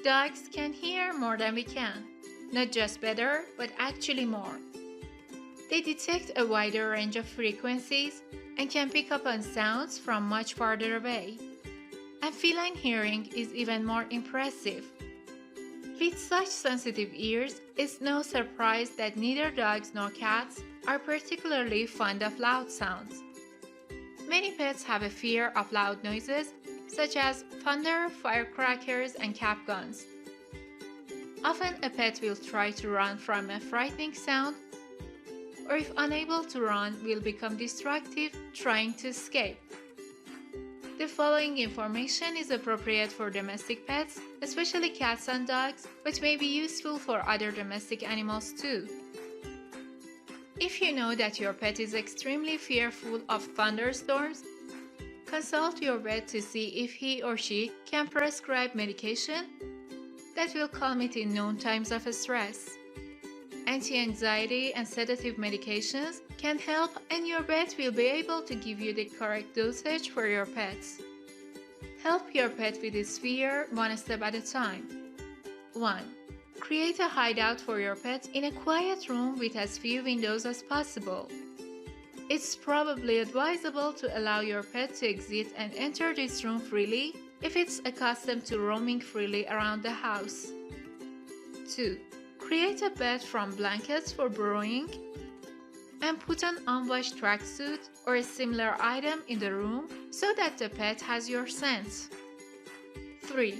Dogs can hear more than we can. Not just better, but actually more. They detect a wider range of frequencies and can pick up on sounds from much farther away. And feline hearing is even more impressive. With such sensitive ears, it's no surprise that neither dogs nor cats are particularly fond of loud sounds. Many pets have a fear of loud noises, such as thunder, firecrackers, and cap guns. Often a pet will try to run from a frightening sound, or if unable to run, will become destructive, trying to escape. The following information is appropriate for domestic pets, especially cats and dogs, but may be useful for other domestic animals too. If you know that your pet is extremely fearful of thunderstorms, consult your vet to see if he or she can prescribe medication that will calm it in known times of stress. Anti-anxiety and sedative medications can help, and your vet will be able to give you the correct dosage for your pets. Help your pet with his fear one step at a time. 1. Create a hideout for your pet in a quiet room with as few windows as possible. It's probably advisable to allow your pet to exit and enter this room freely if it's accustomed to roaming freely around the house. 2. Create a bed from blankets for burrowing and put an unwashed tracksuit or a similar item in the room so that the pet has your scent. 3.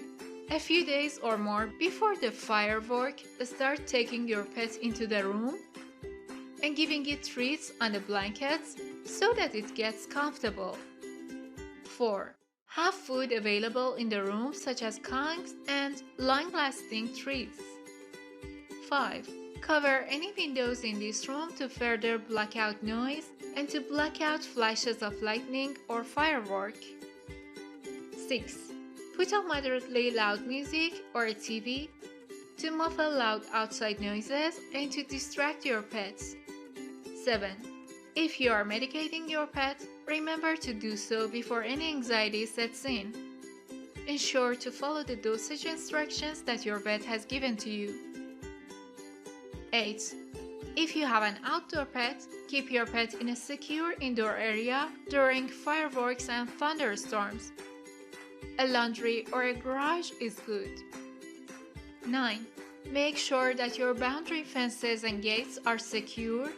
A few days or more before the firework, start taking your pet into the room and giving it treats on the blankets so that it gets comfortable. 4. Have food available in the room such as Kongs and long-lasting treats. 5. Cover any windows in this room to further block out noise and to block out flashes of lightning or firework. 6. Put on moderately loud music or a TV to muffle loud outside noises and to distract your pets. 7. If you are medicating your pet, remember to do so before any anxiety sets in. Ensure to follow the dosage instructions that your vet has given to you. 8. If you have an outdoor pet, keep your pet in a secure indoor area during fireworks and thunderstorms. A laundry or a garage is good. 9. Make sure that your boundary fences and gates are secure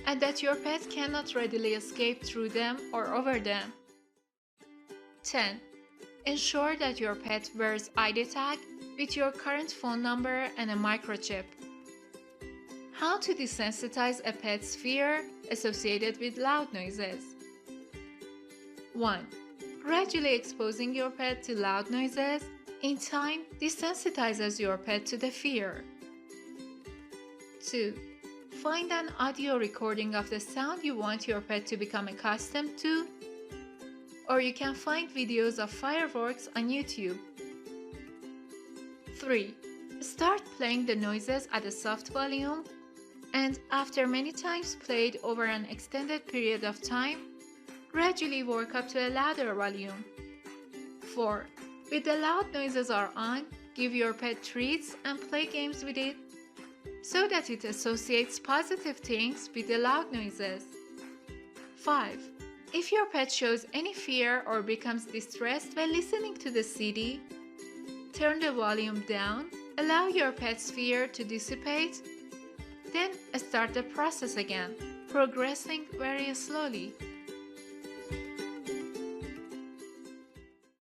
and that your pet cannot readily escape through them or over them. 10. Ensure that your pet wears ID tag with your current phone number and a microchip. How to desensitize a pet's fear associated with loud noises. 1. Gradually exposing your pet to loud noises in time desensitizes your pet to the fear. 2. Find an audio recording of the sound you want your pet to become accustomed to, or you can find videos of fireworks on YouTube. 3. Start playing the noises at a soft volume, and after many times played over an extended period of time, gradually work up to a louder volume. 4. With the loud noises are on, give your pet treats and play games with it so that it associates positive things with the loud noises. 5. If your pet shows any fear or becomes distressed when listening to the CD, turn the volume down, allow your pet's fear to dissipate, then start the process again, progressing very slowly.